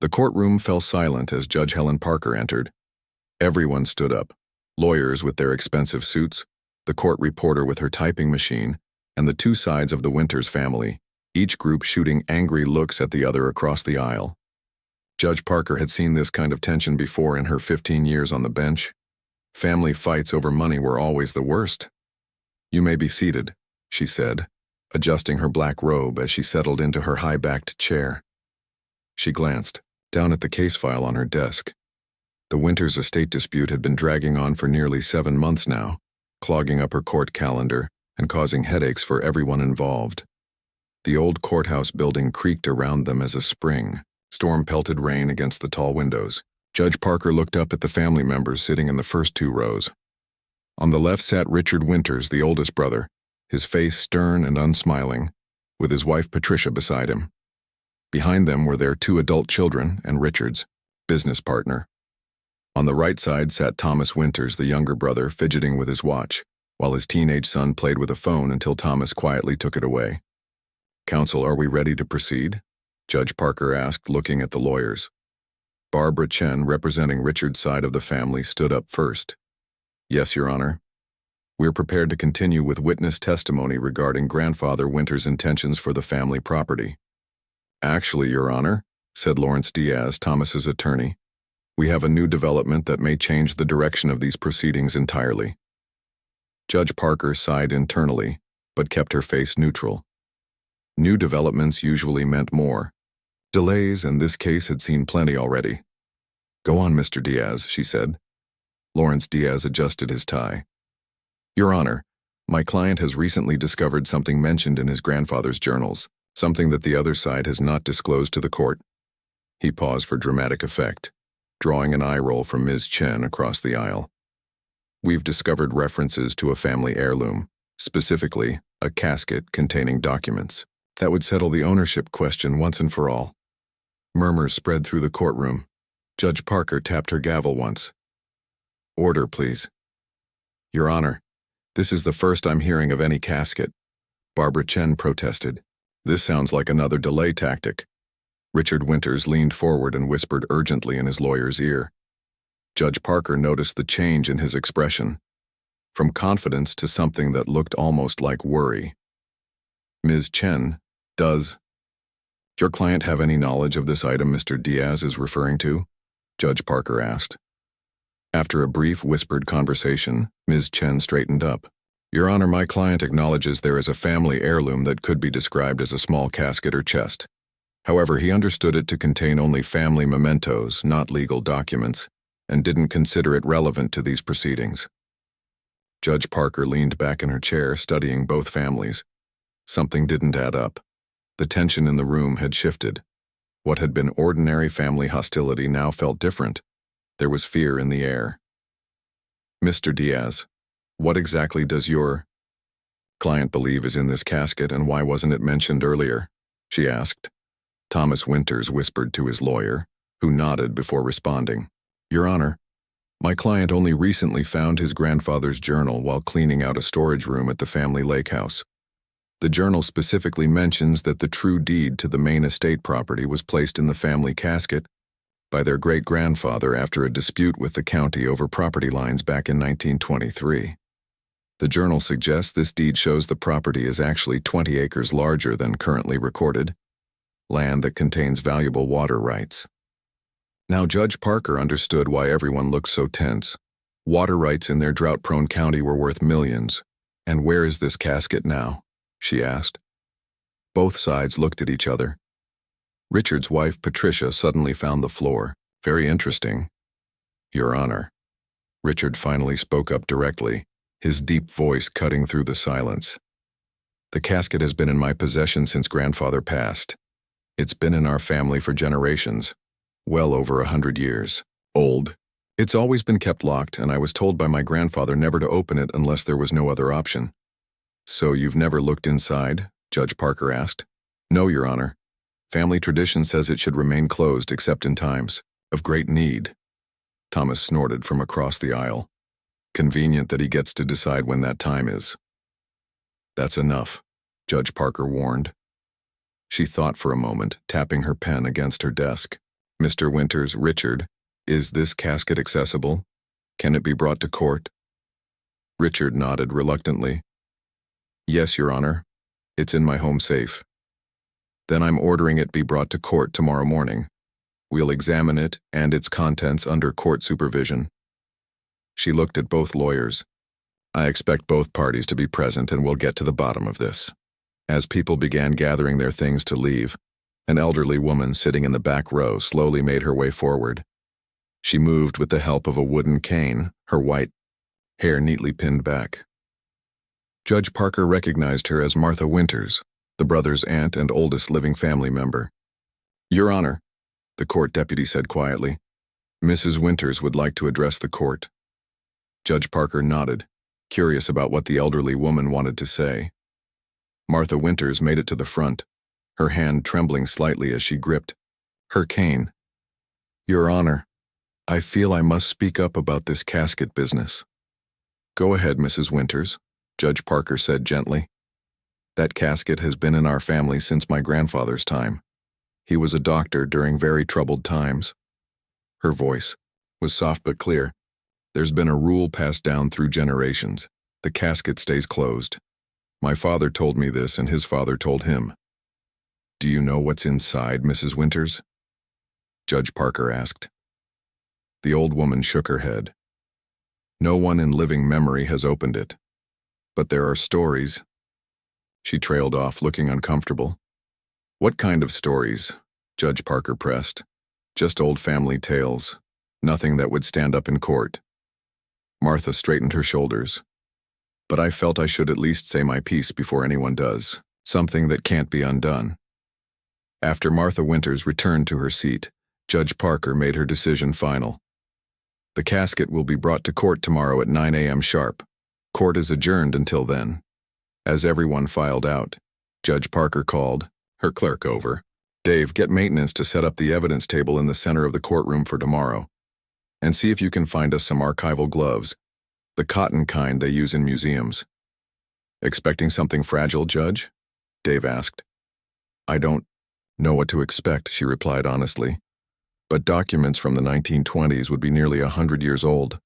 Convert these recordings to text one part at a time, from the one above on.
The courtroom fell silent as Judge Helen Parker entered. Everyone stood up. Lawyers with their expensive suits, the court reporter with her typing machine, and the two sides of the Winters family, each group shooting angry looks at the other across the aisle. Judge Parker had seen this kind of tension before in her 15 years on the bench. Family fights over money were always the worst. "You may be seated," she said, adjusting her black robe as she settled into her high-backed chair. She glanced down at the case file on her desk. The Winters estate dispute had been dragging on for nearly 7 months now, clogging up her court calendar and causing headaches for everyone involved. The old courthouse building creaked around them as a spring, storm-pelted rain against the tall windows. Judge Parker looked up at the family members sitting in the first 2 rows. On the left sat Richard Winters, the oldest brother, his face stern and unsmiling, with his wife Patricia beside him. Behind them were their 2 adult children and Richard's business partner. On the right side sat Thomas Winters, the younger brother, fidgeting with his watch, while his teenage son played with a phone until Thomas quietly took it away. "Counsel, are we ready to proceed?" Judge Parker asked, looking at the lawyers. Barbara Chen, representing Richard's side of the family, stood up first. "Yes, Your Honor. We're prepared to continue with witness testimony regarding grandfather Winters' intentions for the family property." "Actually, Your Honor," said Lawrence Diaz, Thomas's attorney, "we have a new development that may change the direction of these proceedings entirely." Judge Parker sighed internally, but kept her face neutral. New developments usually meant more. Delays in this case had seen plenty already. "Go on, Mr. Diaz," she said. Lawrence Diaz adjusted his tie. "Your Honor, my client has recently discovered something mentioned in his grandfather's journals, something that the other side has not disclosed to the court." He paused for dramatic effect, drawing an eye roll from Ms. Chen across the aisle. "We've discovered references to a family heirloom, specifically a casket containing documents that would settle the ownership question once and for all." Murmurs spread through the courtroom. Judge Parker tapped her gavel once. "Order, please." "Your Honor, this is the first I'm hearing of any casket," Barbara Chen protested. "This sounds like another delay tactic." Richard Winters leaned forward and whispered urgently in his lawyer's ear. Judge Parker noticed the change in his expression, from confidence to something that looked almost like worry. "Ms. Chen, does your client have any knowledge of this item Mr. Diaz is referring to?" Judge Parker asked. After a brief whispered conversation, Ms. Chen straightened up. "Your Honor, my client acknowledges there is a family heirloom that could be described as a small casket or chest. However, he understood it to contain only family mementos, not legal documents, and didn't consider it relevant to these proceedings." Judge Parker leaned back in her chair, studying both families. Something didn't add up. The tension in the room had shifted. What had been ordinary family hostility now felt different. There was fear in the air. "Mr. Diaz, what exactly does your client believe is in this casket, and why wasn't it mentioned earlier?" she asked. Thomas Winters whispered to his lawyer, who nodded before responding. "Your Honor, my client only recently found his grandfather's journal while cleaning out a storage room at the family lake house. The journal specifically mentions that the true deed to the main estate property was placed in the family casket by their great-grandfather after a dispute with the county over property lines back in 1923. The journal suggests this deed shows the property is actually 20 acres larger than currently recorded, land that contains valuable water rights." Now Judge Parker understood why everyone looked so tense. Water rights in their drought-prone county were worth millions. "And where is this casket now?" she asked. Both sides looked at each other. Richard's wife, Patricia, suddenly found the floor. "Very interesting, Your Honor." Richard finally spoke up directly, his deep voice cutting through the silence. "The casket has been in my possession since grandfather passed. It's been in our family for generations, well over 100 years old. It's always been kept locked, and I was told by my grandfather never to open it unless there was no other option." "So you've never looked inside?" Judge Parker asked. "No, Your Honor. Family tradition says it should remain closed except in times of great need." Thomas snorted from across the aisle. "Convenient that he gets to decide when that time is." "That's enough," Judge Parker warned. She thought for a moment, tapping her pen against her desk. Mr. Winters, Richard, is this casket accessible? Can it be brought to court? Richard nodded reluctantly. Yes, Your Honor. It's in my home safe. Then I'm ordering it be brought to court tomorrow morning. We'll examine it and its contents under court supervision. She looked at both lawyers. I expect both parties to be present and we'll get to the bottom of this. As people began gathering their things to leave, an elderly woman sitting in the back row slowly made her way forward. She moved with the help of a wooden cane, her white hair neatly pinned back. Judge Parker recognized her as Martha Winters, the brother's aunt and oldest living family member. Your Honor, the court deputy said quietly, Mrs. Winters would like to address the court. Judge Parker nodded, curious about what the elderly woman wanted to say. Martha Winters made it to the front, her hand trembling slightly as she gripped her cane. Your Honor, I feel I must speak up about this casket business. Go ahead, Mrs. Winters, Judge Parker said gently. That casket has been in our family since my grandfather's time. He was a doctor during very troubled times. Her voice was soft but clear. There's been a rule passed down through generations. The casket stays closed. My father told me this and his father told him. Do you know what's inside, Mrs. Winters? Judge Parker asked. The old woman shook her head. No one in living memory has opened it. But there are stories. She trailed off, looking uncomfortable. What kind of stories? Judge Parker pressed. Just old family tales. Nothing that would stand up in court. Martha straightened her shoulders. But I felt I should at least say my piece before anyone does. Something that can't be undone. After Martha Winters returned to her seat, Judge Parker made her decision final. The casket will be brought to court tomorrow at 9 a.m. sharp. Court is adjourned until then. As everyone filed out, Judge Parker called her clerk over. Dave, get maintenance to set up the evidence table in the center of the courtroom for tomorrow. And see if you can find us some archival gloves, the cotton kind they use in museums. Expecting something fragile, Judge? Dave asked. I don't know what to expect, she replied honestly. But documents from the 1920s would be nearly 100 years old.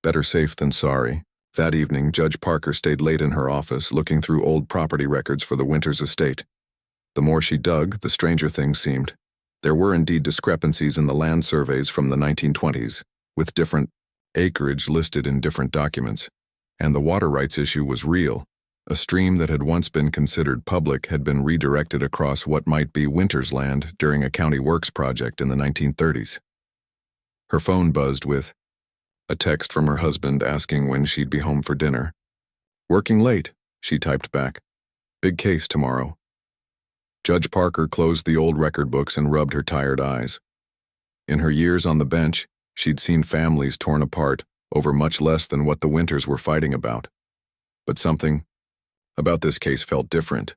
Better safe than sorry. That evening, Judge Parker stayed late in her office looking through old property records for the Winters estate. The more she dug, the stranger things seemed. There were indeed discrepancies in the land surveys from the 1920s, with different acreage listed in different documents, and the water rights issue was real. A stream that had once been considered public had been redirected across what might be Winters land during a county works project in the 1930s. Her phone buzzed with a text from her husband asking when she'd be home for dinner. Working late, she typed back. Big case tomorrow. Judge Parker closed the old record books and rubbed her tired eyes. In her years on the bench, she'd seen families torn apart over much less than what the Winters were fighting about. But something about this case felt different.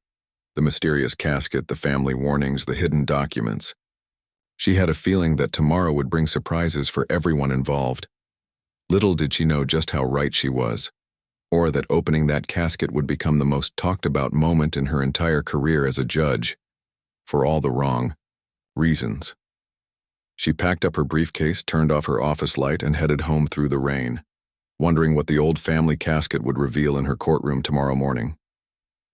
The mysterious casket, the family warnings, the hidden documents. She had a feeling that tomorrow would bring surprises for everyone involved. Little did she know just how right she was, or that opening that casket would become the most talked about moment in her entire career as a judge, for all the wrong reasons. She packed up her briefcase, turned off her office light, and headed home through the rain, wondering what the old family casket would reveal in her courtroom tomorrow morning.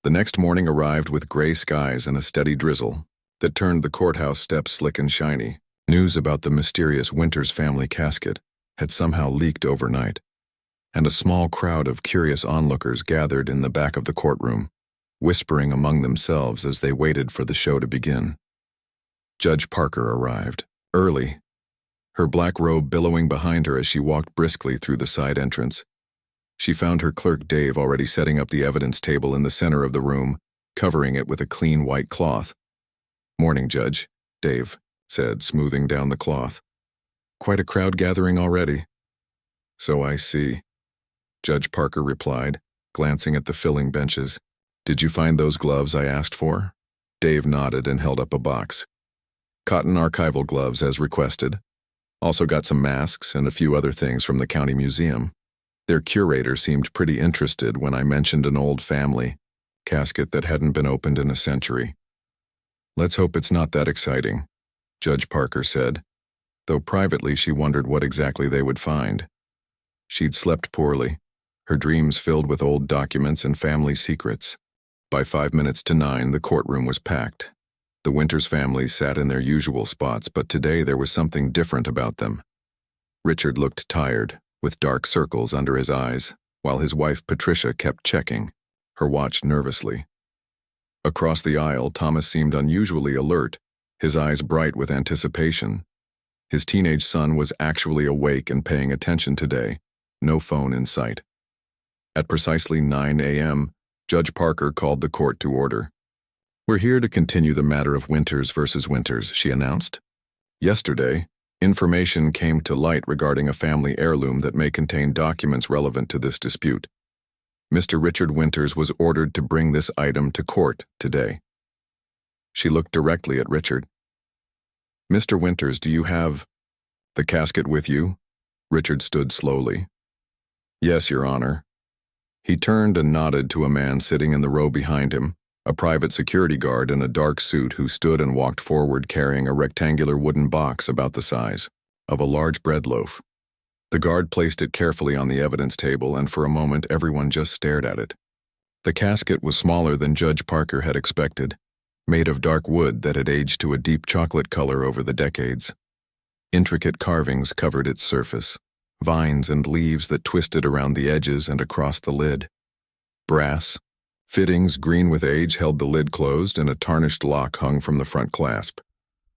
The next morning arrived with gray skies and a steady drizzle that turned the courthouse steps slick and shiny. News about the mysterious Winters family casket had somehow leaked overnight, and a small crowd of curious onlookers gathered in the back of the courtroom, whispering among themselves as they waited for the show to begin. Judge Parker arrived, early, her black robe billowing behind her as she walked briskly through the side entrance. She found her clerk Dave already setting up the evidence table in the center of the room, covering it with a clean white cloth. Morning, Judge, Dave said, smoothing down the cloth. Quite a crowd gathering already. So I see, Judge Parker replied, glancing at the filling benches. Did you find those gloves I asked for? Dave nodded and held up a box. Cotton archival gloves as requested. Also got some masks and a few other things from the county museum. Their curator seemed pretty interested when I mentioned an old family casket that hadn't been opened in a century. Let's hope it's not that exciting, Judge Parker said, though privately she wondered what exactly they would find. She'd slept poorly, her dreams filled with old documents and family secrets. By 9:05, the courtroom was packed. The Winters family sat in their usual spots, but today there was something different about them. Richard looked tired, with dark circles under his eyes, while his wife Patricia kept checking her watch nervously. Across the aisle, Thomas seemed unusually alert, his eyes bright with anticipation. His teenage son was actually awake and paying attention today, no phone in sight. At precisely 9 a.m., Judge Parker called the court to order. "We're here to continue the matter of Winters versus Winters," she announced. "Yesterday, information came to light regarding a family heirloom that may contain documents relevant to this dispute. Mr. Richard Winters was ordered to bring this item to court today." She looked directly at Richard. "Mr. Winters, do you have the casket with you?" Richard stood slowly. "Yes, Your Honor." He turned and nodded to a man sitting in the row behind him, a private security guard in a dark suit who stood and walked forward carrying a rectangular wooden box about the size of a large bread loaf. The guard placed it carefully on the evidence table, and for a moment everyone just stared at it. The casket was smaller than Judge Parker had expected, made of dark wood that had aged to a deep chocolate color over the decades. Intricate carvings covered its surface, vines and leaves that twisted around the edges and across the lid. Brass fittings green with age held the lid closed, and a tarnished lock hung from the front clasp.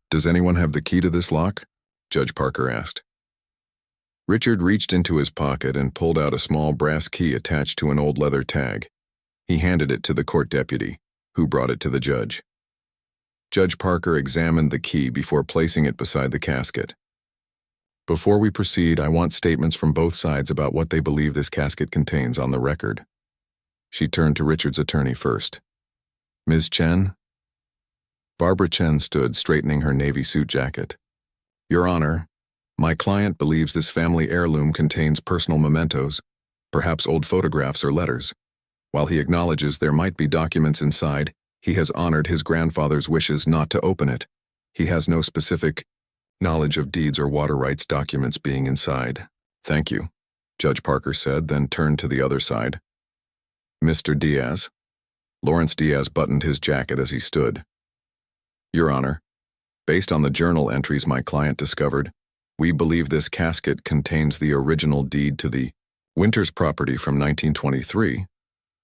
"Does anyone have the key to this lock?" Judge Parker asked. Richard reached into his pocket and pulled out a small brass key attached to an old leather tag. He handed it to the court deputy, who brought it to the judge. Judge Parker examined the key before placing it beside the casket. "Before we proceed, I want statements from both sides about what they believe this casket contains on the record." She turned to Richard's attorney first. "Ms. Chen?" Barbara Chen stood, straightening her navy suit jacket. "Your Honor, my client believes this family heirloom contains personal mementos, perhaps old photographs or letters. While he acknowledges there might be documents inside, he has honored his grandfather's wishes not to open it. He has no specific knowledge of deeds or water rights documents being inside." "Thank you," Judge Parker said, then turned to the other side. "Mr. Diaz?" Lawrence Diaz buttoned his jacket as he stood. "Your Honor, based on the journal entries my client discovered, we believe this casket contains the original deed to the Winters property from 1923,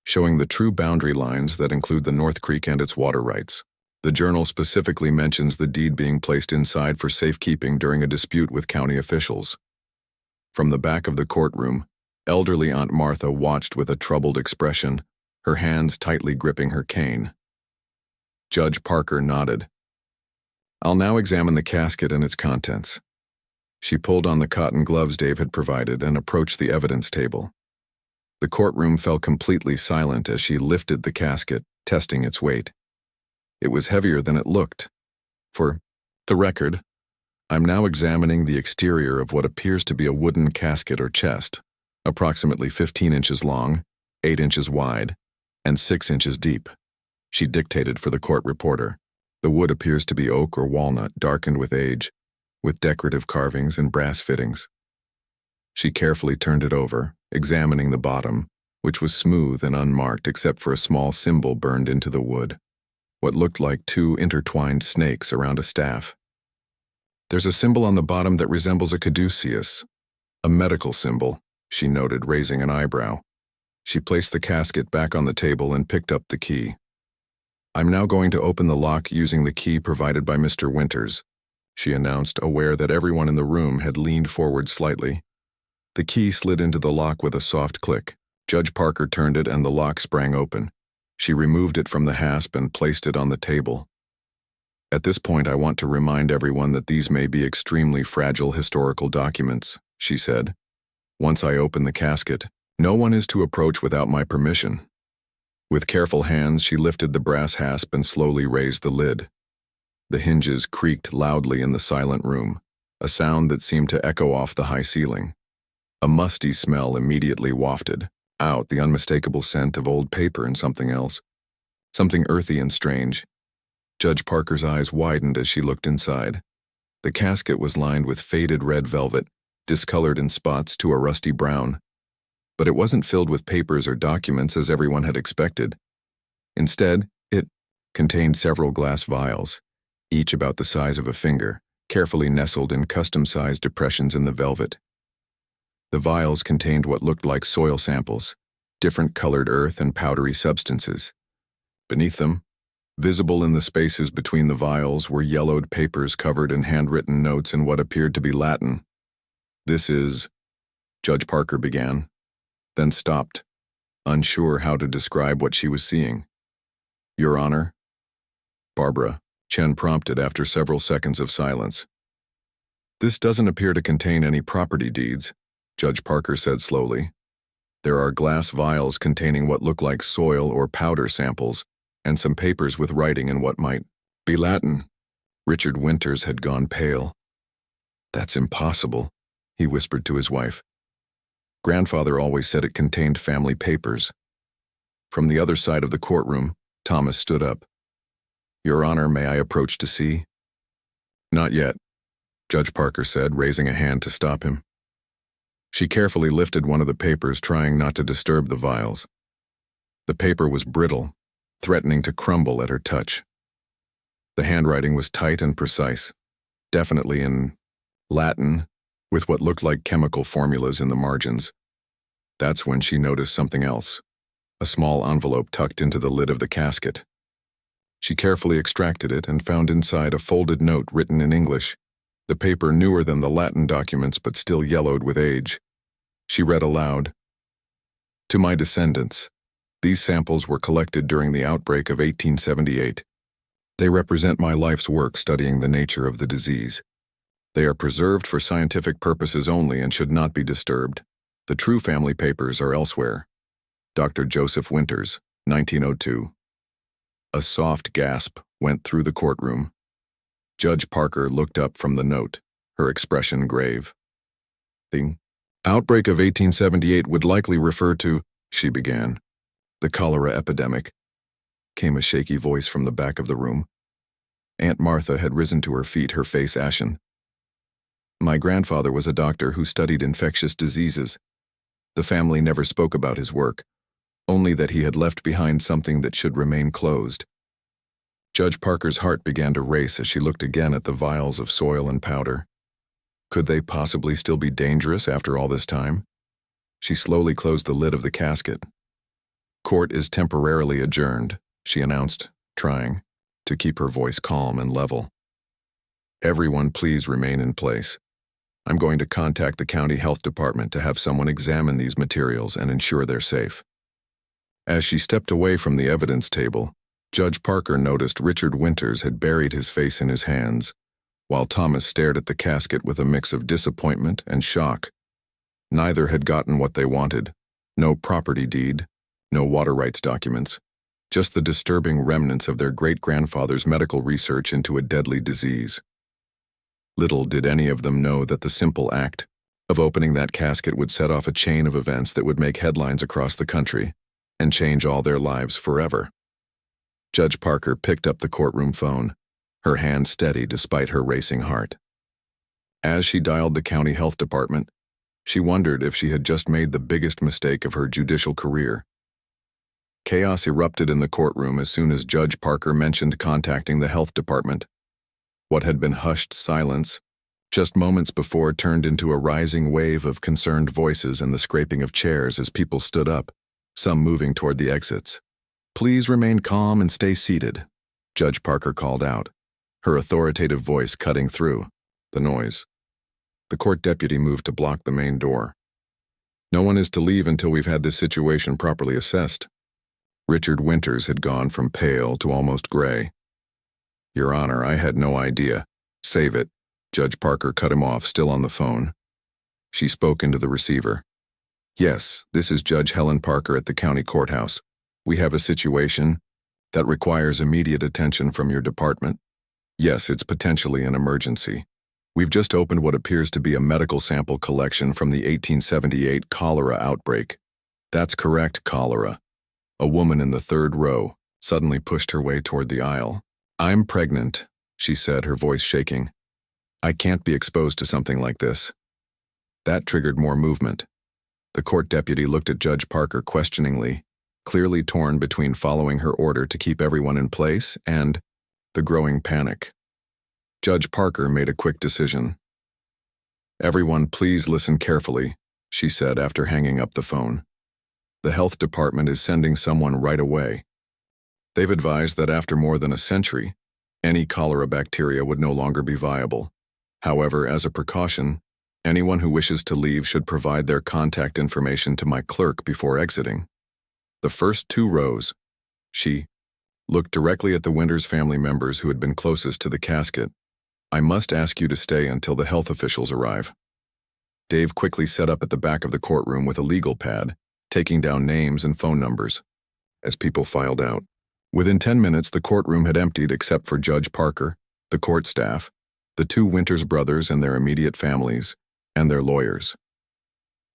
showing the true boundary lines that include the North Creek and its water rights. The journal specifically mentions the deed being placed inside for safekeeping during a dispute with county officials." From the back of the courtroom, elderly Aunt Martha watched with a troubled expression, her hands tightly gripping her cane. Judge Parker nodded. "I'll now examine the casket and its contents." She pulled on the cotton gloves Dave had provided and approached the evidence table. The courtroom fell completely silent as she lifted the casket, testing its weight. It was heavier than it looked. "For the record, I'm now examining the exterior of what appears to be a wooden casket or chest, approximately 15 inches long, 8 inches wide, and 6 inches deep," she dictated for the court reporter. "The wood appears to be oak or walnut, darkened with age, with decorative carvings and brass fittings." She carefully turned it over, examining the bottom, which was smooth and unmarked except for a small symbol burned into the wood, what looked like 2 intertwined snakes around a staff. "There's a symbol on the bottom that resembles a caduceus, a medical symbol," she noted, raising an eyebrow. She placed the casket back on the table and picked up the key. "I'm now going to open the lock using the key provided by Mr. Winters," she announced, aware that everyone in the room had leaned forward slightly. The key slid into the lock with a soft click. Judge Parker turned it and the lock sprang open. She removed it from the hasp and placed it on the table. "At this point, I want to remind everyone that these may be extremely fragile historical documents," she said. "Once I open the casket, no one is to approach without my permission." With careful hands, she lifted the brass hasp and slowly raised the lid. The hinges creaked loudly in the silent room, a sound that seemed to echo off the high ceiling. A musty smell immediately wafted out, the unmistakable scent of old paper and something else, something earthy and strange. Judge Parker's eyes widened as she looked inside. The casket was lined with faded red velvet, discolored in spots to a rusty brown. But it wasn't filled with papers or documents as everyone had expected. Instead, it contained several glass vials, each about the size of a finger, carefully nestled in custom-sized depressions in the velvet. The vials contained what looked like soil samples, different colored earth and powdery substances. Beneath them, visible in the spaces between the vials, were yellowed papers covered in handwritten notes in what appeared to be Latin. "This is," Judge Parker began, then stopped, unsure how to describe what she was seeing. "Your Honor?" "Barbara," Chen prompted after several seconds of silence. "This doesn't appear to contain any property deeds," Judge Parker said slowly. "There are glass vials containing what look like soil or powder samples, and some papers with writing in what might be Latin." Richard Winters had gone pale. "That's impossible," he whispered to his wife. "Grandfather always said it contained family papers." From the other side of the courtroom, Thomas stood up. "Your Honor, may I approach to see?" "Not yet," Judge Parker said, raising a hand to stop him. She carefully lifted one of the papers, trying not to disturb the vials. The paper was brittle, threatening to crumble at her touch. The handwriting was tight and precise, definitely in Latin, with what looked like chemical formulas in the margins. That's when she noticed something else, a small envelope tucked into the lid of the casket. She carefully extracted it and found inside a folded note written in English, the paper newer than the Latin documents but still yellowed with age. She read aloud, "To my descendants, these samples were collected during the outbreak of 1878. They represent my life's work studying the nature of the disease. They are preserved for scientific purposes only and should not be disturbed. The true family papers are elsewhere. Dr. Joseph Winters, 1902. A soft gasp went through the courtroom. Judge Parker looked up from the note, her expression grave. "The outbreak of 1878 would likely refer to," she began. "The cholera epidemic," came a shaky voice from the back of the room. Aunt Martha had risen to her feet, her face ashen. "My grandfather was a doctor who studied infectious diseases. The family never spoke about his work, only that he had left behind something that should remain closed." Judge Parker's heart began to race as she looked again at the vials of soil and powder. Could they possibly still be dangerous after all this time? She slowly closed the lid of the casket. "Court is temporarily adjourned," she announced, trying to keep her voice calm and level. "Everyone please remain in place. I'm going to contact the county health department to have someone examine these materials and ensure they're safe." As she stepped away from the evidence table, Judge Parker noticed Richard Winters had buried his face in his hands, while Thomas stared at the casket with a mix of disappointment and shock. Neither had gotten what they wanted. No property deed, no water rights documents, just the disturbing remnants of their great-grandfather's medical research into a deadly disease. Little did any of them know that the simple act of opening that casket would set off a chain of events that would make headlines across the country and change all their lives forever. Judge Parker picked up the courtroom phone, her hand steady despite her racing heart. As she dialed the county health department, she wondered if she had just made the biggest mistake of her judicial career. Chaos erupted in the courtroom as soon as Judge Parker mentioned contacting the health department. What had been hushed silence just moments before turned into a rising wave of concerned voices and the scraping of chairs as people stood up, some moving toward the exits. "Please remain calm and stay seated," Judge Parker called out, her authoritative voice cutting through the noise. The court deputy moved to block the main door. "No one is to leave until we've had this situation properly assessed." Richard Winters had gone from pale to almost gray. "Your Honor, I had no idea." "Save it." Judge Parker cut him off, still on the phone. She spoke into the receiver. "Yes, this is Judge Helen Parker at the county courthouse. We have a situation that requires immediate attention from your department. Yes, it's potentially an emergency. We've just opened what appears to be a medical sample collection from the 1878 cholera outbreak." "That's correct, cholera." A woman in the third row suddenly pushed her way toward the aisle. "I'm pregnant," she said, her voice shaking. I can't be exposed to something like this. That triggered more movement. The court deputy looked at Judge Parker questioningly, clearly torn between following her order to keep everyone in place and the growing panic. Judge Parker made a quick decision. "Everyone, please listen carefully," she said after hanging up the phone. "The health department is sending someone right away. They've advised that after more than a century, any cholera bacteria would no longer be viable. However, as a precaution, anyone who wishes to leave should provide their contact information to my clerk before exiting. The first 2 rows," she looked directly at the Winters family members who had been closest to the casket. "I must ask you to stay until the health officials arrive." Dave quickly set up at the back of the courtroom with a legal pad, taking down names and phone numbers. As people filed out, within 10 minutes the courtroom had emptied except for Judge Parker, the court staff, the 2 Winters brothers and their immediate families, and their lawyers.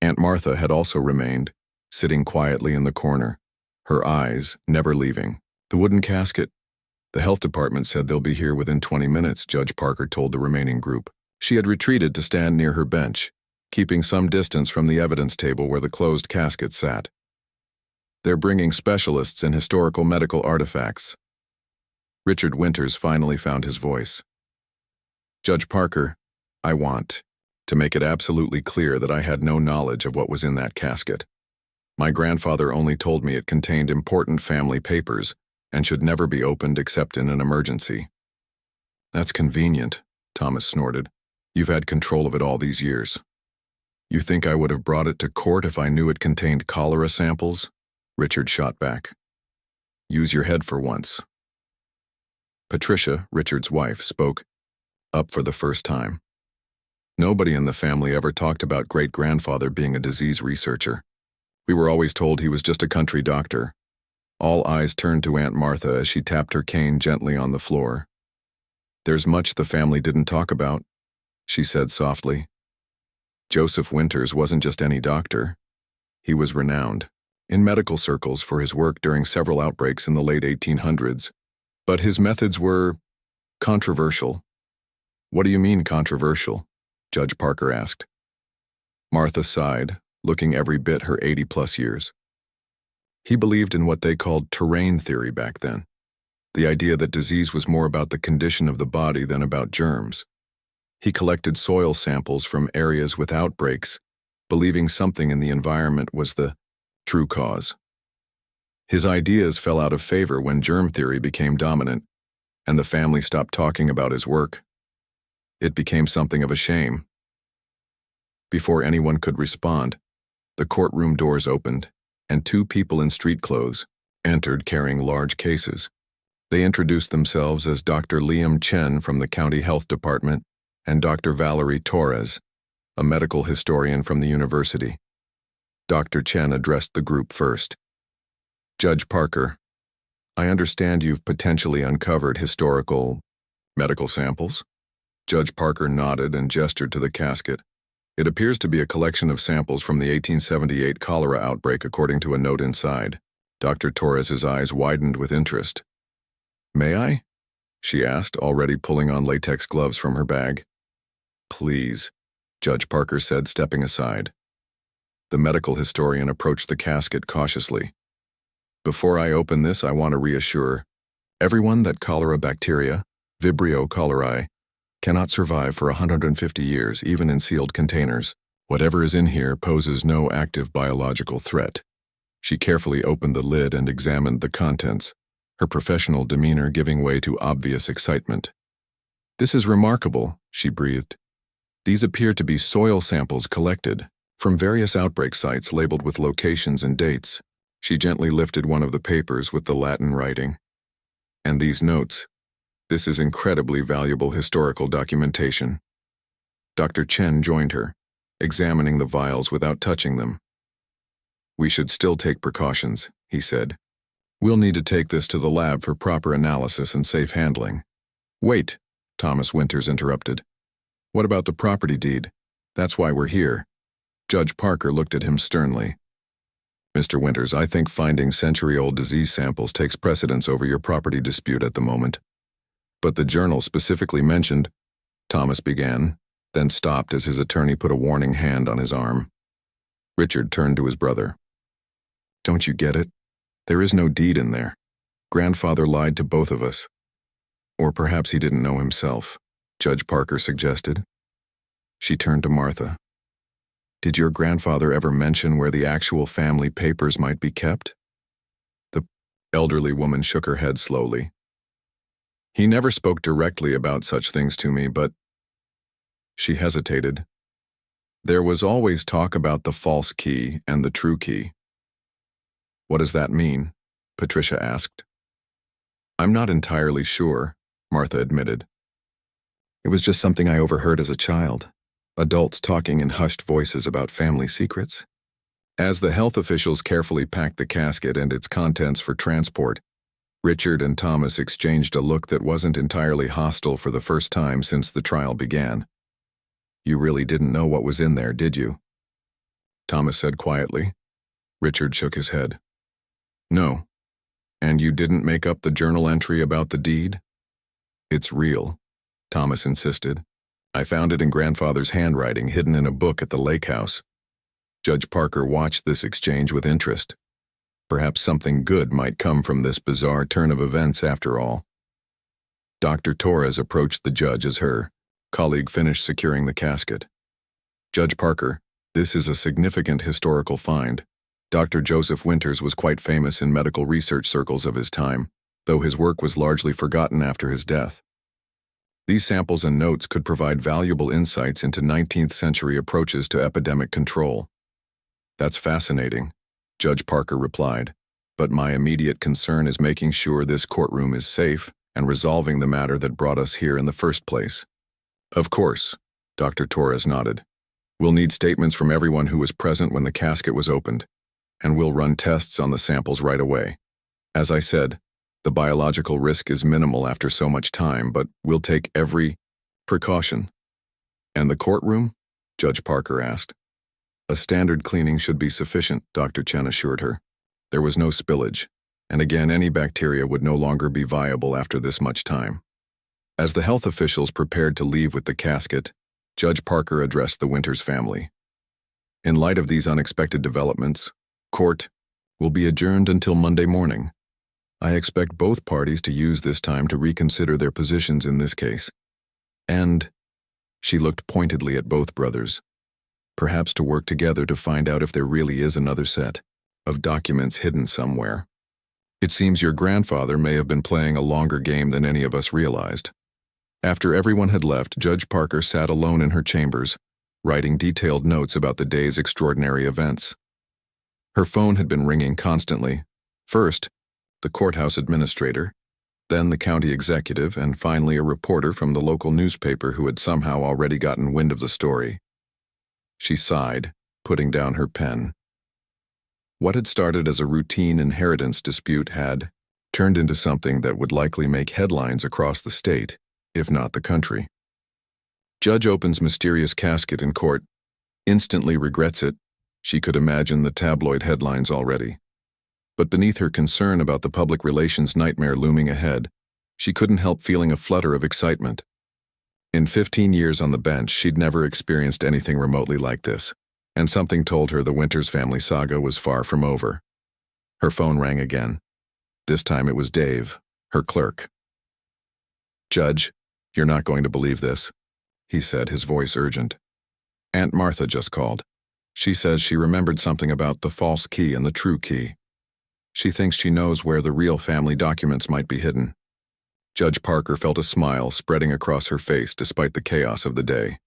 Aunt Martha had also remained, sitting quietly in the corner, her eyes never leaving the wooden casket. "The health department said they'll be here within 20 minutes, Judge Parker told the remaining group. She had retreated to stand near her bench, keeping some distance from the evidence table where the closed casket sat. "They're bringing specialists in historical medical artifacts." Richard Winters finally found his voice. "Judge Parker, I want to make it absolutely clear that I had no knowledge of what was in that casket. My grandfather only told me it contained important family papers and should never be opened except in an emergency." "That's convenient," Thomas snorted. "You've had control of it all these years." "You think I would have brought it to court if I knew it contained cholera samples?" Richard shot back. "Use your head for once." Patricia, Richard's wife, spoke up for the first time. "Nobody in the family ever talked about great-grandfather being a disease researcher. We were always told he was just a country doctor." All eyes turned to Aunt Martha as she tapped her cane gently on the floor. "There's much the family didn't talk about," she said softly. "Joseph Winters wasn't just any doctor. He was renowned in medical circles for his work during several outbreaks in the late 1800s, but his methods were controversial." "What do you mean controversial?" Judge Parker asked. Martha sighed, looking every bit her 80-plus years. "He believed in what they called terrain theory back then, the idea that disease was more about the condition of the body than about germs. He collected soil samples from areas with outbreaks, believing something in the environment was the true cause. His ideas fell out of favor when germ theory became dominant, and the family stopped talking about his work. It became something of a shame." Before anyone could respond, the courtroom doors opened, and 2 people in street clothes entered carrying large cases. They introduced themselves as Dr. Liam Chen from the County Health Department and Dr. Valerie Torres, a medical historian from the university. Dr. Chen addressed the group first. "Judge Parker, I understand you've potentially uncovered historical medical samples?" Judge Parker nodded and gestured to the casket. "It appears to be a collection of samples from the 1878 cholera outbreak according to a note inside." Dr. Torres's eyes widened with interest. "May I?" she asked, already pulling on latex gloves from her bag. "Please," Judge Parker said, stepping aside. The medical historian approached the casket cautiously. "Before I open this, I want to reassure everyone that cholera bacteria, Vibrio cholerae, cannot survive for 150 years, even in sealed containers. Whatever is in here poses no active biological threat." She carefully opened the lid and examined the contents, her professional demeanor giving way to obvious excitement. "This is remarkable," she breathed. "These appear to be soil samples collected from various outbreak sites labeled with locations and dates." She gently lifted one of the papers with the Latin writing. "And these notes. This is incredibly valuable historical documentation." Dr. Chen joined her, examining the vials without touching them. "We should still take precautions," he said. "We'll need to take this to the lab for proper analysis and safe handling." "Wait," Thomas Winters interrupted. "What about the property deed? That's why we're here." Judge Parker looked at him sternly. "Mr. Winters, I think finding century-old disease samples takes precedence over your property dispute at the moment. But the journal specifically mentioned..." Thomas began, then stopped as his attorney put a warning hand on his arm. Richard turned to his brother. Don't you get it? There is no deed in there. Grandfather lied to both of us. Or perhaps he didn't know himself, Judge Parker suggested. She turned to Martha. Did your grandfather ever mention where the actual family papers might be kept? The elderly woman shook her head slowly. He never spoke directly about such things to me, but... She hesitated. There was always talk about the false key and the true key. What does that mean? Patricia asked. I'm not entirely sure, Martha admitted. It was just something I overheard as a child. Adults talking in hushed voices about family secrets. As the health officials carefully packed the casket and its contents for transport, Richard and Thomas exchanged a look that wasn't entirely hostile for the first time since the trial began. You really didn't know what was in there, did you? Thomas said quietly. Richard shook his head. No. And you didn't make up the journal entry about the deed? It's real, Thomas insisted. I found it in Grandfather's handwriting hidden in a book at the lake house. Judge Parker watched this exchange with interest. Perhaps something good might come from this bizarre turn of events after all. Dr. Torres approached the judge as her colleague finished securing the casket. Judge Parker, this is a significant historical find. Dr. Joseph Winters was quite famous in medical research circles of his time, though his work was largely forgotten after his death. These samples and notes could provide valuable insights into 19th century approaches to epidemic control. That's fascinating, Judge Parker replied, but my immediate concern is making sure this courtroom is safe and resolving the matter that brought us here in the first place. Of course, Dr. Torres nodded. We'll need statements from everyone who was present when the casket was opened, and we'll run tests on the samples right away. As I said, the biological risk is minimal after so much time, but we'll take every precaution. And the courtroom? Judge Parker asked. A standard cleaning should be sufficient, Dr. Chen assured her. There was no spillage, and again any bacteria would no longer be viable after this much time. As the health officials prepared to leave with the casket, Judge Parker addressed the Winters family. In light of these unexpected developments, court will be adjourned until Monday morning. I expect both parties to use this time to reconsider their positions in this case. And, she looked pointedly at both brothers, perhaps to work together to find out if there really is another set of documents hidden somewhere. It seems your grandfather may have been playing a longer game than any of us realized. After everyone had left, Judge Parker sat alone in her chambers, writing detailed notes about the day's extraordinary events. Her phone had been ringing constantly. First, the courthouse administrator, then the county executive, and finally a reporter from the local newspaper who had somehow already gotten wind of the story. She sighed, putting down her pen. What had started as a routine inheritance dispute had turned into something that would likely make headlines across the state, if not the country. Judge opens mysterious casket in court, instantly regrets it. She could imagine the tabloid headlines already. But beneath her concern about the public relations nightmare looming ahead, she couldn't help feeling a flutter of excitement. In 15 years on the bench, she'd never experienced anything remotely like this, and something told her the Winters family saga was far from over. Her phone rang again. This time it was Dave, her clerk. Judge, you're not going to believe this, he said, his voice urgent. Aunt Martha just called. She says she remembered something about the false key and the true key. She thinks she knows where the real family documents might be hidden. Judge Parker felt a smile spreading across her face despite the chaos of the day.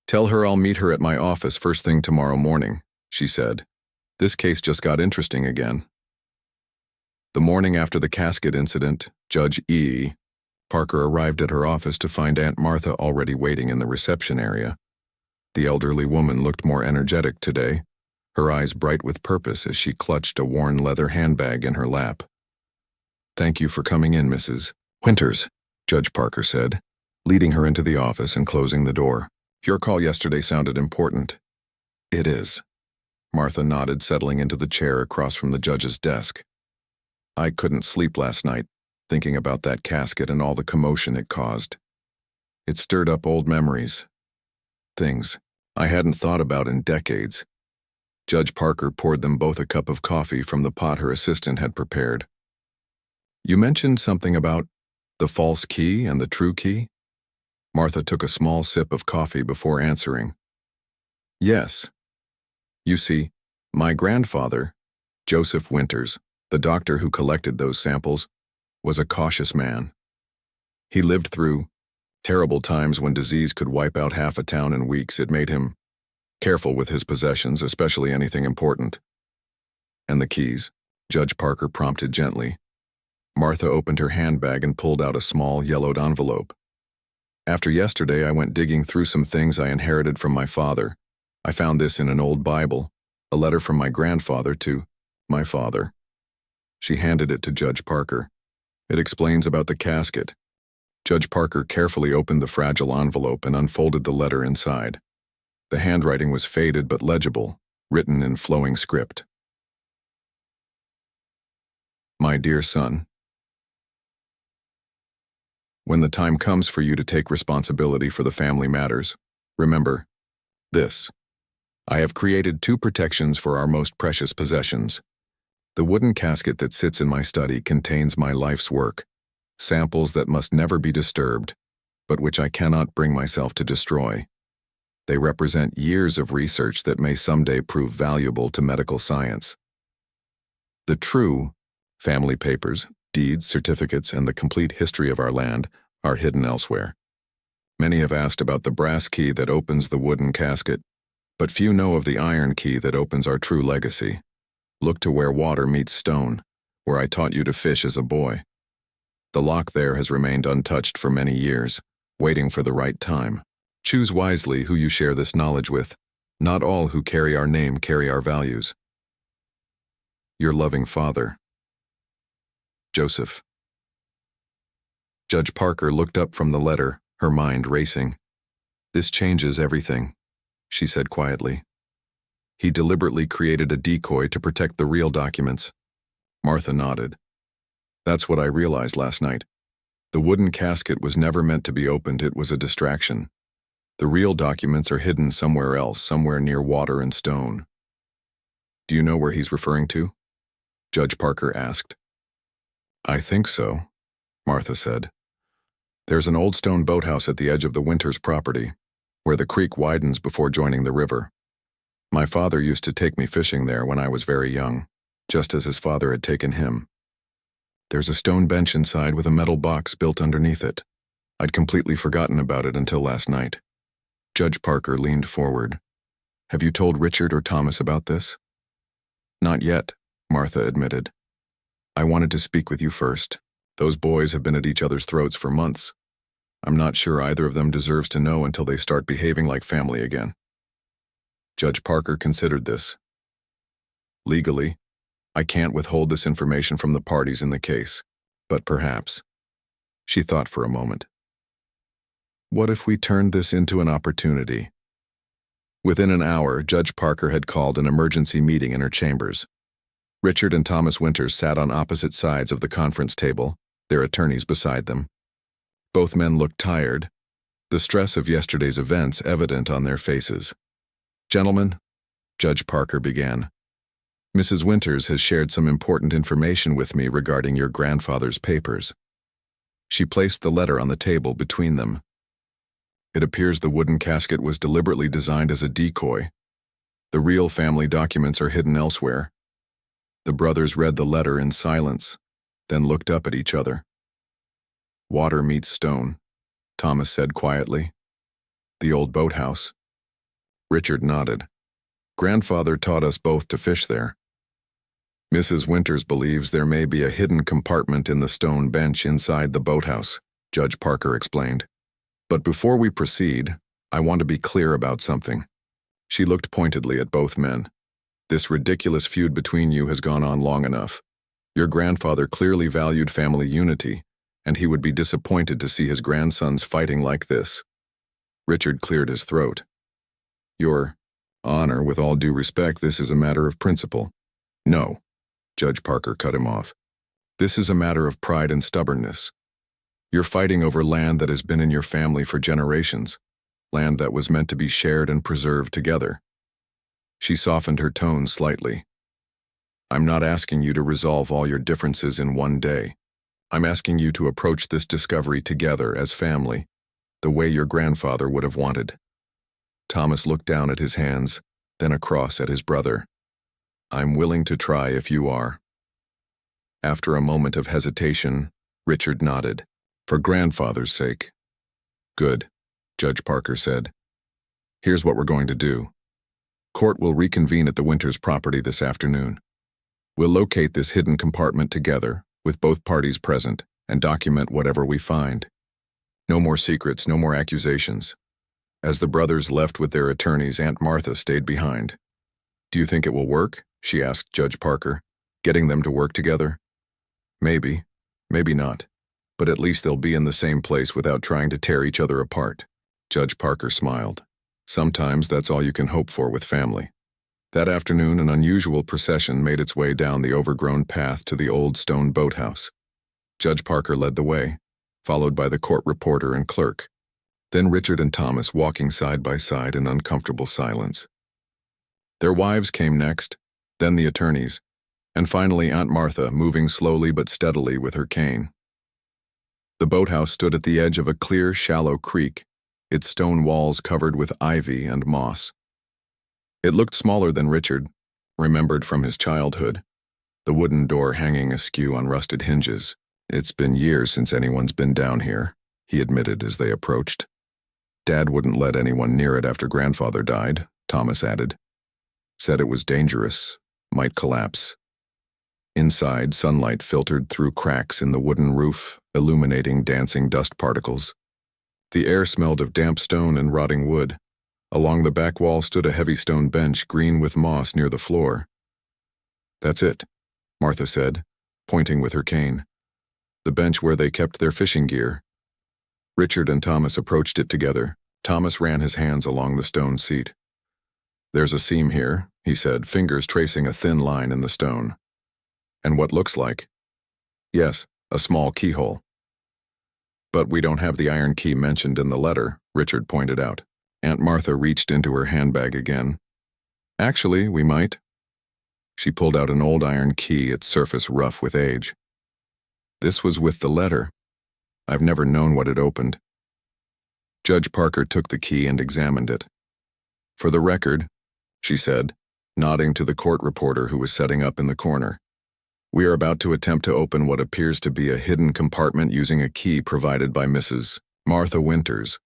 Tell her I'll meet her at my office first thing tomorrow morning, she said. This case just got interesting again. The morning after the casket incident, Judge E. Parker arrived at her office to find Aunt Martha already waiting in the reception area. The elderly woman looked more energetic today, her eyes bright with purpose as she clutched a worn leather handbag in her lap. Thank you for coming in, Mrs. Winters, Judge Parker said, leading her into the office and closing the door. Your call yesterday sounded important. It is. Martha nodded, settling into the chair across from the judge's desk. I couldn't sleep last night, thinking about that casket and all the commotion it caused. It stirred up old memories. Things I hadn't thought about in decades. Judge Parker poured them both a cup of coffee from the pot her assistant had prepared. You mentioned something about the false key and the true key? Martha took a small sip of coffee before answering. Yes. You see, my grandfather, Joseph Winters, the doctor who collected those samples, was a cautious man. He lived through terrible times when disease could wipe out half a town in weeks. It made him careful with his possessions, especially anything important. And the keys? Judge Parker prompted gently. Martha opened her handbag and pulled out a small, yellowed envelope. After yesterday, I went digging through some things I inherited from my father. I found this in an old Bible, a letter from my grandfather to my father. She handed it to Judge Parker. It explains about the casket. Judge Parker carefully opened the fragile envelope and unfolded the letter inside. The handwriting was faded but legible, written in flowing script. My dear son, when the time comes for you to take responsibility for the family matters, remember this. I have created 2 protections for our most precious possessions. The wooden casket that sits in my study contains my life's work, samples that must never be disturbed, but which I cannot bring myself to destroy. They represent years of research that may someday prove valuable to medical science. The true family papers, deeds, certificates, and the complete history of our land are hidden elsewhere. Many have asked about the brass key that opens the wooden casket, but few know of the iron key that opens our true legacy. Look to where water meets stone, where I taught you to fish as a boy. The lock there has remained untouched for many years, waiting for the right time. Choose wisely who you share this knowledge with. Not all who carry our name carry our values. Your loving father, Joseph. Judge Parker looked up from the letter, her mind racing. This changes everything, she said quietly. He deliberately created a decoy to protect the real documents. Martha nodded. That's what I realized last night. The wooden casket was never meant to be opened. It was a distraction. The real documents are hidden somewhere else, somewhere near water and stone. Do you know where he's referring to? Judge Parker asked. I think so, Martha said. There's an old stone boathouse at the edge of the Winters property, where the creek widens before joining the river. My father used to take me fishing there when I was very young, just as his father had taken him. There's a stone bench inside with a metal box built underneath it. I'd completely forgotten about it until last night. Judge Parker leaned forward. Have you told Richard or Thomas about this? Not yet, Martha admitted. I wanted to speak with you first. Those boys have been at each other's throats for months. I'm not sure either of them deserves to know until they start behaving like family again. Judge Parker considered this. Legally, I can't withhold this information from the parties in the case, but perhaps. She thought for a moment. What if we turned this into an opportunity? Within an hour, Judge Parker had called an emergency meeting in her chambers. Richard and Thomas Winters sat on opposite sides of the conference table, their attorneys beside them. Both men looked tired, the stress of yesterday's events evident on their faces. Gentlemen, Judge Parker began, Mrs. Winters has shared some important information with me regarding your grandfather's papers. She placed the letter on the table between them. It appears the wooden casket was deliberately designed as a decoy. The real family documents are hidden elsewhere. The brothers read the letter in silence, then looked up at each other. Water meets stone, Thomas said quietly. The old boathouse. Richard nodded. Grandfather taught us both to fish there. Mrs. Winters believes there may be a hidden compartment in the stone bench inside the boathouse, Judge Parker explained. But before we proceed, I want to be clear about something. She looked pointedly at both men. This ridiculous feud between you has gone on long enough. Your grandfather clearly valued family unity, and he would be disappointed to see his grandsons fighting like this. Richard cleared his throat. Your Honor, with all due respect, this is a matter of principle. No, Judge Parker cut him off. This is a matter of pride and stubbornness. You're fighting over land that has been in your family for generations, land that was meant to be shared and preserved together. She softened her tone slightly. I'm not asking you to resolve all your differences in one day. I'm asking you to approach this discovery together as family, the way your grandfather would have wanted. Thomas looked down at his hands, then across at his brother. I'm willing to try if you are. After a moment of hesitation, Richard nodded. For grandfather's sake. Good, Judge Parker said. Here's what we're going to do. Court will reconvene at the Winters property this afternoon. We'll locate this hidden compartment together, with both parties present, and document whatever we find. No more secrets, no more accusations. As the brothers left with their attorneys, Aunt Martha stayed behind. Do you think it will work? She asked Judge Parker, getting them to work together. Maybe, maybe not. But at least they'll be in the same place without trying to tear each other apart. Judge Parker smiled. Sometimes that's all you can hope for with family. That afternoon, an unusual procession made its way down the overgrown path to the old stone boathouse. Judge Parker led the way, followed by the court reporter and clerk. Then Richard and Thomas walking side by side in uncomfortable silence. Their wives came next, then the attorneys, and finally Aunt Martha moving slowly but steadily with her cane. The boathouse stood at the edge of a clear, shallow creek, its stone walls covered with ivy and moss. It looked smaller than Richard, remembered from his childhood, the wooden door hanging askew on rusted hinges. It's been years since anyone's been down here, he admitted as they approached. Dad wouldn't let anyone near it after Grandfather died, Thomas added. Said it was dangerous, might collapse. Inside, sunlight filtered through cracks in the wooden roof, illuminating dancing dust particles. The air smelled of damp stone and rotting wood. Along the back wall stood a heavy stone bench green with moss near the floor. That's it, Martha said, pointing with her cane. The bench where they kept their fishing gear. Richard and Thomas approached it together. Thomas ran his hands along the stone seat. There's a seam here, he said, fingers tracing a thin line in the stone. And what looks like? Yes, a small keyhole. But we don't have the iron key mentioned in the letter, Richard pointed out. Aunt Martha reached into her handbag again. Actually, we might. She pulled out an old iron key, its surface rough with age. This was with the letter. I've never known what it opened. Judge Parker took the key and examined it. For the record, she said, nodding to the court reporter who was setting up in the corner. We are about to attempt to open what appears to be a hidden compartment using a key provided by Mrs. Martha Winters.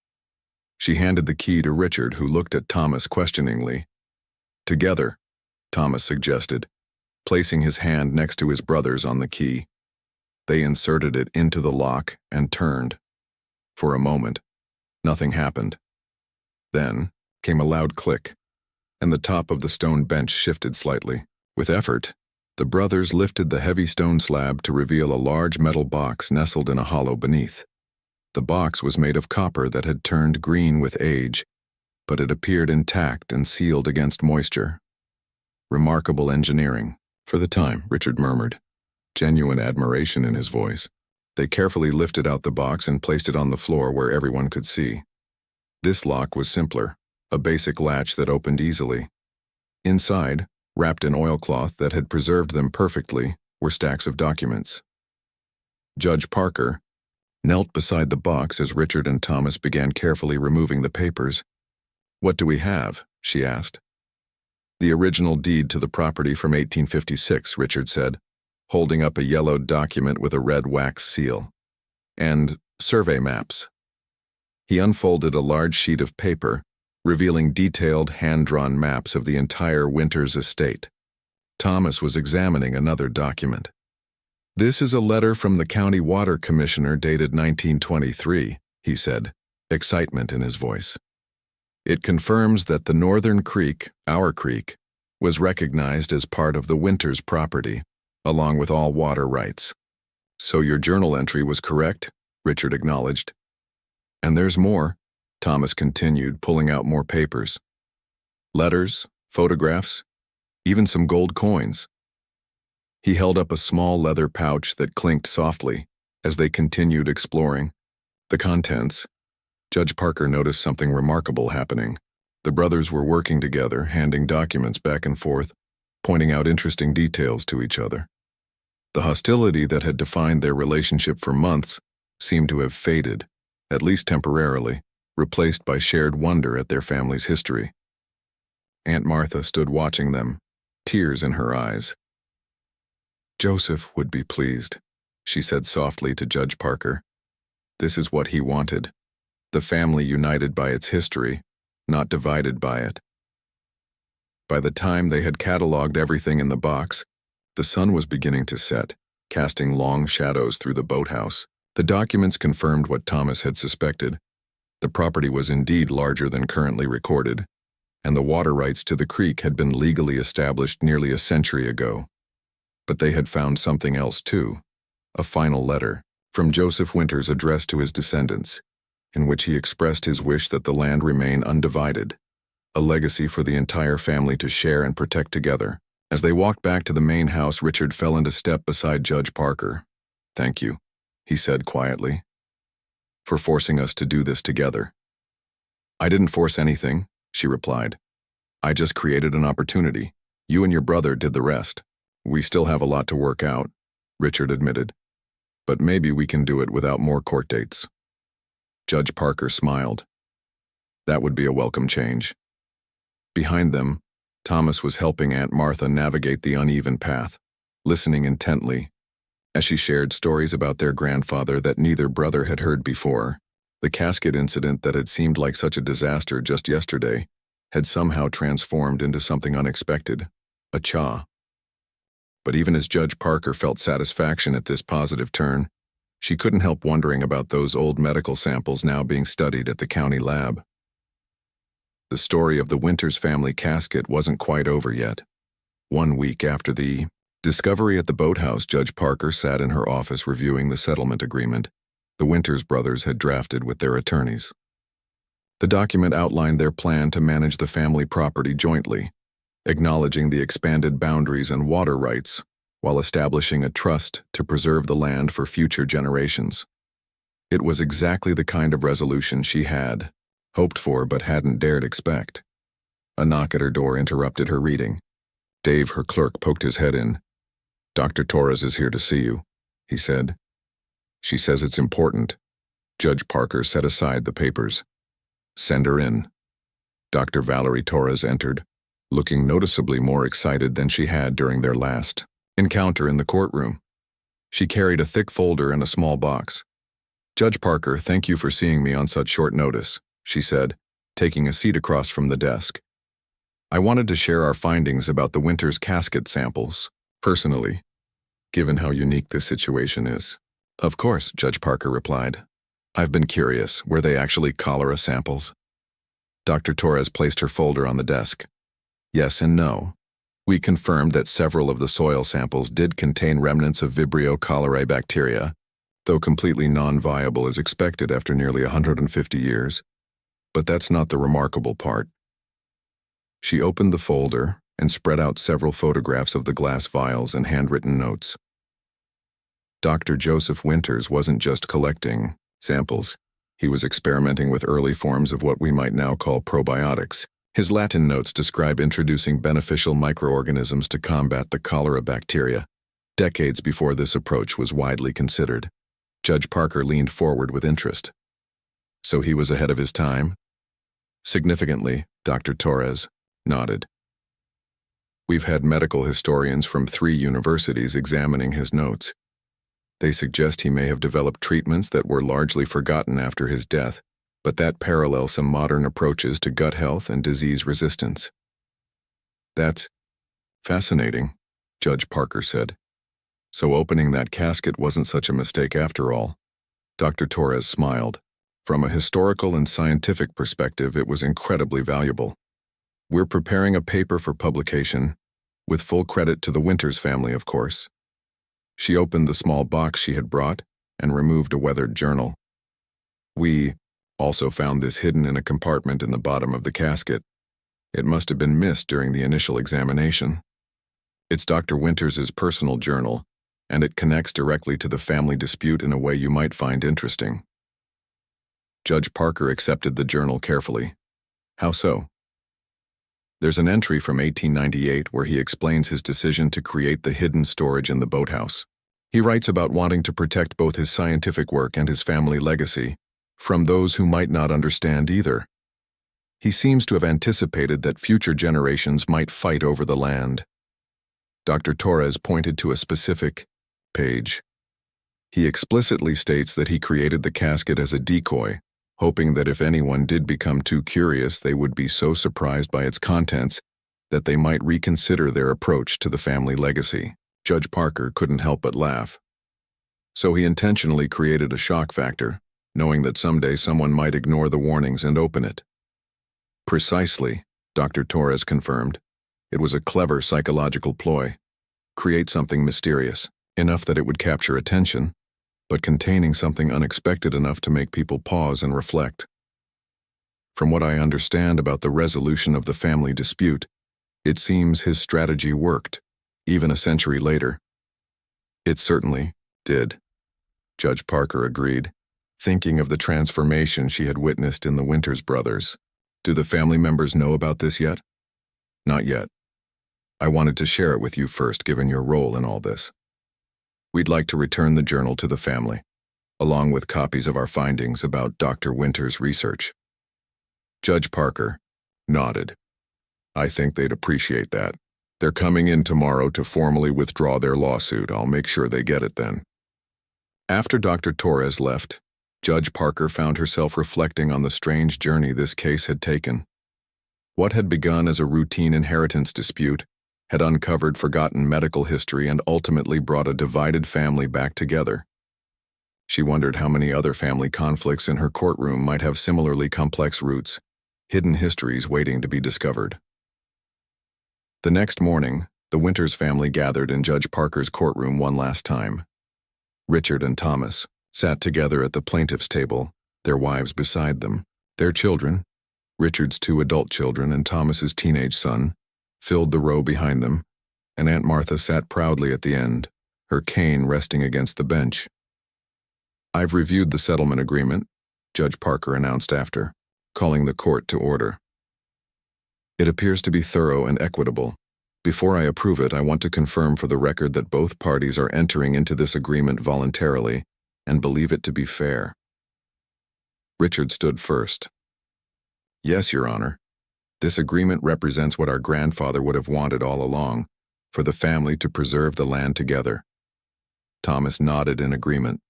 She handed the key to Richard, who looked at Thomas questioningly. Together, Thomas suggested, placing his hand next to his brother's on the key. They inserted it into the lock and turned. For a moment, nothing happened. Then came a loud click, and the top of the stone bench shifted slightly. With effort, the brothers lifted the heavy stone slab to reveal a large metal box nestled in a hollow beneath. The box was made of copper that had turned green with age, but it appeared intact and sealed against moisture. Remarkable engineering. For the time, Richard murmured, genuine admiration in his voice. They carefully lifted out the box and placed it on the floor where everyone could see. This lock was simpler, a basic latch that opened easily. Inside, wrapped in oilcloth that had preserved them perfectly, were stacks of documents. Judge Parker knelt beside the box as Richard and Thomas began carefully removing the papers. What do we have? She asked. The original deed to the property from 1856, Richard said, holding up a yellowed document with a red wax seal. And survey maps. He unfolded a large sheet of paper, revealing detailed hand-drawn maps of the entire Winters estate. Thomas was examining another document. This is a letter from the county water commissioner dated 1923, he said, excitement in his voice. It confirms that the northern creek, our creek, was recognized as part of the Winters property, along with all water rights. So your journal entry was correct, Richard acknowledged. And there's more, Thomas continued, pulling out more papers. Letters, photographs, even some gold coins. He held up a small leather pouch that clinked softly as they continued exploring, The contents. Judge Parker noticed something remarkable happening. The brothers were working together, handing documents back and forth, pointing out interesting details to each other. The hostility that had defined their relationship for months seemed to have faded, at least temporarily, replaced by shared wonder at their family's history. Aunt Martha stood watching them, tears in her eyes. "Joseph would be pleased," she said softly to Judge Parker. "This is what he wanted. The family united by its history, not divided by it." By the time they had cataloged everything in the box, the sun was beginning to set, casting long shadows through the boathouse. The documents confirmed what Thomas had suspected. The property was indeed larger than currently recorded, and the water rights to the creek had been legally established nearly a century ago. But they had found something else too, a final letter from Joseph Winters addressed to his descendants, in which he expressed his wish that the land remain undivided, a legacy for the entire family to share and protect together. As they walked back to the main house, Richard fell into step beside Judge Parker. "Thank you," he said quietly, "for forcing us to do this together." "I didn't force anything," she replied. "I just created an opportunity. You and your brother did the rest." "We still have a lot to work out," Richard admitted. "But maybe we can do it without more court dates." Judge Parker smiled. That would be a welcome change. Behind them, Thomas was helping Aunt Martha navigate the uneven path, listening intently, as she shared stories about their grandfather that neither brother had heard before. The Casket incident that had seemed like such a disaster just yesterday had somehow transformed into something unexpected, a cha. But even as Judge Parker felt satisfaction at this positive turn, she couldn't help wondering about those old medical samples now being studied at the county lab. The story of the Winters family casket wasn't quite over yet. 1 week after the discovery at the boathouse, Judge Parker sat in her office reviewing the settlement agreement the Winters brothers had drafted with their attorneys. The document outlined their plan to manage the family property jointly, acknowledging the expanded boundaries and water rights, while establishing a trust to preserve the land for future generations. It was exactly the kind of resolution she had hoped for but hadn't dared expect. A knock at her door interrupted her reading. Dave, her clerk, poked his head in. "Dr. Torres is here to see you," he said. "She says it's important." Judge Parker set aside the papers. "Send her in." Dr. Valerie Torres entered, looking noticeably more excited than she had during their last encounter in the courtroom. She carried a thick folder and a small box. "Judge Parker, thank you for seeing me on such short notice," she said, taking a seat across from the desk. "I wanted to share our findings about the Winters casket samples, personally, given how unique this situation is." "Of course," Judge Parker replied. "I've been curious, were they actually cholera samples?" Dr. Torres placed her folder on the desk. "Yes and no. We confirmed that several of the soil samples did contain remnants of Vibrio cholerae bacteria, though completely non-viable as expected after nearly 150 years. But that's not the remarkable part." She opened the folder and spread out several photographs of the glass vials and handwritten notes. Dr. Joseph Winters wasn't just collecting samples. He was experimenting with early forms of what we might now call probiotics. His Latin notes describe introducing beneficial microorganisms to combat the cholera bacteria, decades before this approach was widely considered. Judge Parker leaned forward with interest. "So he was ahead of his time?" "Significantly," Dr. Torres nodded. "We've had medical historians from 3 universities examining his notes. They suggest he may have developed treatments that were largely forgotten after his death, but that parallel some modern approaches to gut health and disease resistance." "That's fascinating," Judge Parker said. "So opening that casket wasn't such a mistake after all." Dr. Torres smiled. "From a historical and scientific perspective, it was incredibly valuable. We're preparing a paper for publication, with full credit to the Winters family, of course." She opened the small box she had brought and removed a weathered journal. "We also found this hidden in a compartment in the bottom of the casket. It must have been missed during the initial examination. It's Dr. Winters' personal journal, and it connects directly to the family dispute in a way you might find interesting." Judge Parker accepted the journal carefully. How so? There's an entry from 1898 where he explains his decision to create the hidden storage in the boathouse. He writes about wanting to protect both his scientific work and his family legacy from those who might not understand either. He seems to have anticipated that future generations might fight over the land. Dr. Torres pointed to a specific page. He explicitly states that he created the casket as a decoy, hoping that if anyone did become too curious, they would be so surprised by its contents that they might reconsider their approach to the family legacy. Judge Parker couldn't help but laugh. So he intentionally created a shock factor, knowing that someday someone might ignore the warnings and open it. Precisely, Dr. Torres confirmed. It was a clever psychological ploy. Create something mysterious, enough that it would capture attention, but containing something unexpected enough to make people pause and reflect. From what I understand about the resolution of the family dispute, it seems his strategy worked, even a century later. It certainly did, Judge Parker agreed, thinking of the transformation she had witnessed in the Winters brothers. Do the family members know about this yet? Not yet. I wanted to share it with you first, given your role in all this. We'd like to return the journal to the family, along with copies of our findings about Dr. Winters' research. Judge Parker nodded. I think they'd appreciate that. They're coming in tomorrow to formally withdraw their lawsuit. I'll make sure they get it then. After Dr. Torres left, Judge Parker found herself reflecting on the strange journey this case had taken. What had begun as a routine inheritance dispute had uncovered forgotten medical history and ultimately brought a divided family back together. She wondered how many other family conflicts in her courtroom might have similarly complex roots, hidden histories waiting to be discovered. The next morning, the Winters family gathered in Judge Parker's courtroom one last time. Richard and Thomas sat together at the plaintiff's table, their wives beside them. Their children, Richard's 2 adult children and Thomas's teenage son, filled the row behind them, and Aunt Martha sat proudly at the end, her cane resting against the bench. I've reviewed the settlement agreement, Judge Parker announced after, calling the court to order. It appears to be thorough and equitable. Before I approve it, I want to confirm for the record that both parties are entering into this agreement voluntarily and believe it to be fair. Richard stood first. Yes, Your Honor. This agreement represents what our grandfather would have wanted all along, for the family to preserve the land together. Thomas nodded in agreement.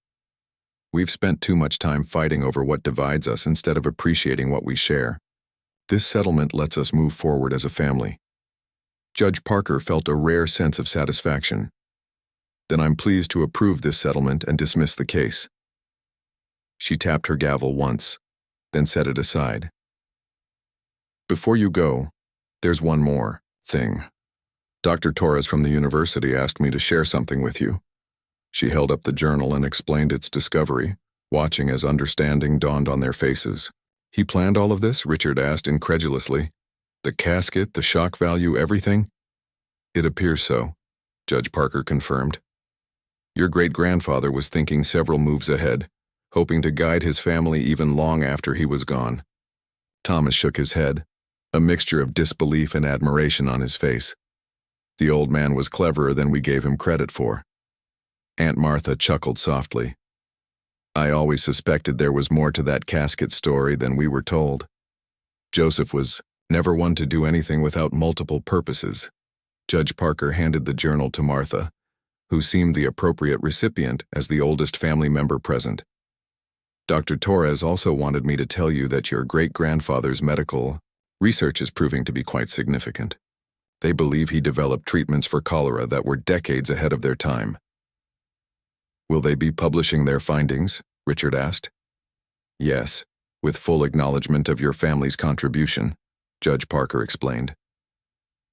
We've spent too much time fighting over what divides us instead of appreciating what we share. This settlement lets us move forward as a family. Judge Parker felt a rare sense of satisfaction. Then I'm pleased to approve this settlement and dismiss the case. She tapped her gavel once, then set it aside. Before you go, there's one more thing. Dr. Torres from the university asked me to share something with you. She held up the journal and explained its discovery, watching as understanding dawned on their faces. He planned all of this? Richard asked incredulously. The casket, the shock value, everything? It appears so, Judge Parker confirmed. Your great-grandfather was thinking several moves ahead, hoping to guide his family even long after he was gone. Thomas shook his head, a mixture of disbelief and admiration on his face. The old man was cleverer than we gave him credit for. Aunt Martha chuckled softly. I always suspected there was more to that casket story than we were told. Joseph was never one to do anything without multiple purposes. Judge Parker handed the journal to Martha, who seemed the appropriate recipient as the oldest family member present. Dr. Torres also wanted me to tell you that your great-grandfather's medical research is proving to be quite significant. They believe he developed treatments for cholera that were decades ahead of their time. Will they be publishing their findings? Richard asked. Yes, with full acknowledgement of your family's contribution, Judge Parker explained.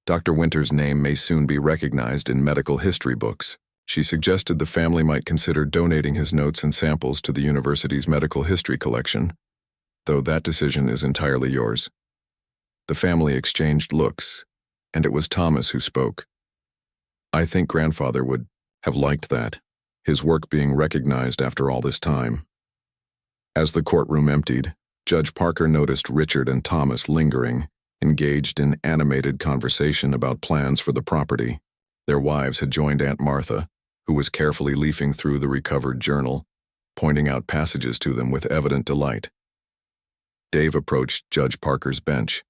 Dr. Winters' name may soon be recognized in medical history books. She suggested the family might consider donating his notes and samples to the university's medical history collection, though that decision is entirely yours. The family exchanged looks, and it was Thomas who spoke. I think grandfather would have liked that, his work being recognized after all this time. As the courtroom emptied, Judge Parker noticed Richard and Thomas lingering, engaged in animated conversation about plans for the property. Their wives had joined Aunt Martha, who was carefully leafing through the recovered journal, pointing out passages to them with evident delight. Dave approached Judge Parker's bench.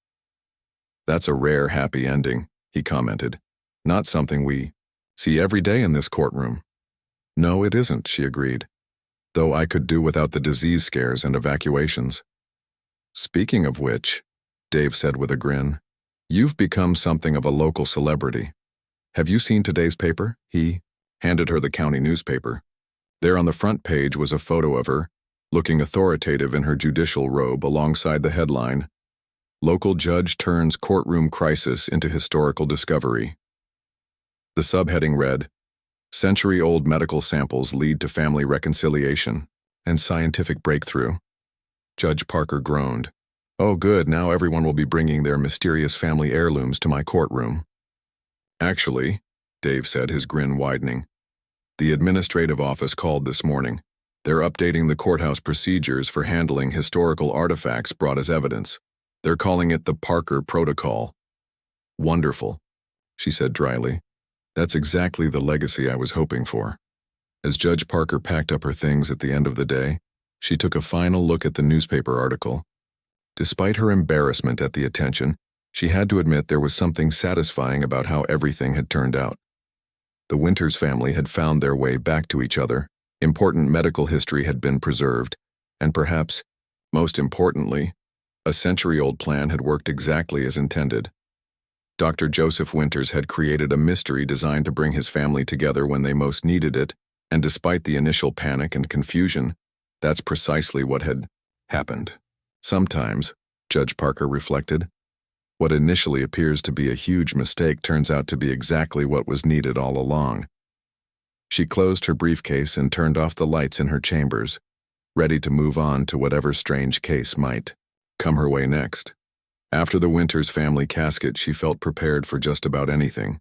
"That's a rare happy ending," he commented. "Not something we see every day in this courtroom." "No, it isn't," she agreed, "though I could do without the disease scares and evacuations." "Speaking of which," Dave said with a grin, "you've become something of a local celebrity. Have you seen today's paper?" He handed her the county newspaper. There on the front page was a photo of her, looking authoritative in her judicial robe alongside the headline, "Local Judge Turns Courtroom Crisis into Historical Discovery." The subheading read, "Century-Old Medical Samples Lead to Family Reconciliation and Scientific Breakthrough." Judge Parker groaned. "Oh good, now everyone will be bringing their mysterious family heirlooms to my courtroom." "Actually," Dave said, his grin widening, "the administrative office called this morning. They're updating the courthouse procedures for handling historical artifacts brought as evidence. They're calling it the Parker Protocol." "Wonderful," she said dryly. "That's exactly the legacy I was hoping for." As Judge Parker packed up her things at the end of the day, she took a final look at the newspaper article. Despite her embarrassment at the attention, she had to admit there was something satisfying about how everything had turned out. The Winters family had found their way back to each other, important medical history had been preserved, and perhaps, most importantly, a century-old plan had worked exactly as intended. Dr. Joseph Winters had created a mystery designed to bring his family together when they most needed it, and despite the initial panic and confusion, that's precisely what had happened. Sometimes, Judge Parker reflected, what initially appears to be a huge mistake turns out to be exactly what was needed all along. She closed her briefcase and turned off the lights in her chambers, ready to move on to whatever strange case might come her way next. After the Winters family casket, she felt prepared for just about anything.